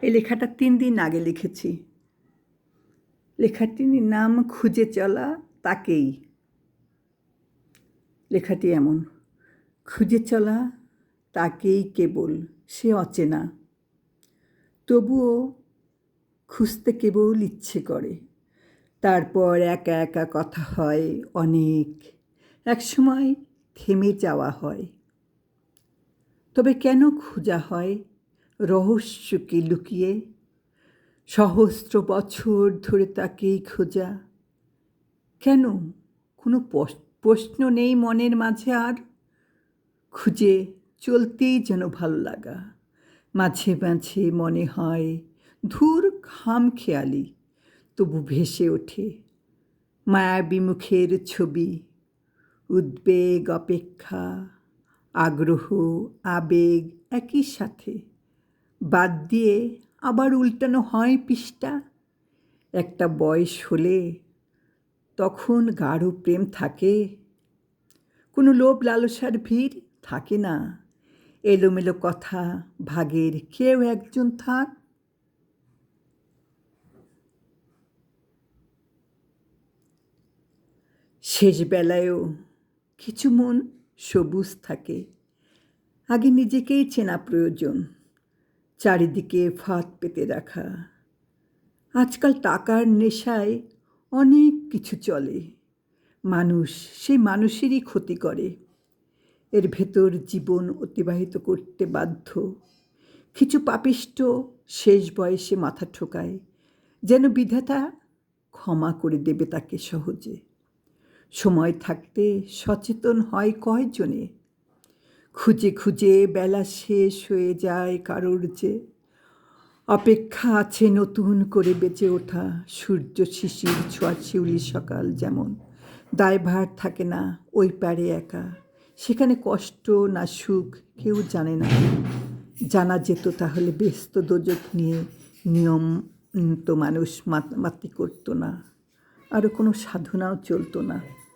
এই লেখাটা 3 দিন আগে লিখেছি। লেখাটির নাম খুঁজে চলা তাকেই। লেখাটি এমন: খুঁজে চলা তাকেই কেবল, সে অচেনা, তবুও খুঁজতে কেবল ইচ্ছে করে। তারপর একা একা কথা হয় অনেক, একসময় থেমে যাওয়া হয়। তবে কেন খোঁজা হয় রহস্যকে লুকিয়ে? সহস্র বছর ধরে তাকেই খোঁজা কেন? কোনো প্রশ্ন নেই মনের মাঝে আর। খুঁজে চলতেই যেন ভালো লাগা। মাঝে মাঝে মনে হয় ধুর খামখেয়ালি, তবু ভেসে ওঠে মায়াবী মুখের ছবি। উদ্বেগ, অপেক্ষা, আগ্রহ, আবেগ একই সাথে। বাদ দিয়ে আবার উল্টানো হয় পৃষ্ঠা। একটা বয়স হলে তখন গাঢ় প্রেম থাকে, কোনো লোভ লালসার ভিড় থাকে না। এলোমেলো কথা ভাগের কেউ একজন থাক। শেষ বেলায়ও কিছু মন সবুজ থাকে। আগে নিজেকেই চেনা প্রয়োজন, চারিদিকে ফাঁদ পেতে রাখা। আজকাল টাকার নেশায় অনেক কিছু চলে, মানুষ সেই মানুষেরই ক্ষতি করে। এর ভেতর জীবন অতিবাহিত করতে বাধ্য। কিছু পাপিষ্ঠ শেষ বয়সে মাথা ঠোকায়, যেন বিধাতা ক্ষমা করে দেবে তাকে সহজে। সময় থাকতে সচেতন হয় কয়জনে? খুঁজে খুঁজে বেলা শেষ হয়ে যায় কারোর যে। অপেক্ষা আছে নতুন করে বেঁচে ওঠা সূর্য শিশির ছোঁয়া শিউলি সকাল যেমন। দায়ভার থাকে না ওই পারে একা, সেখানে কষ্ট না সুখ কেউ জানে না। জানা যেত তাহলে ব্যস্ত দোজক নিয়ে নিয়ম তো মানুষ মাতামাতি করতো না, আরও কোনো সাধনাও চলতো না।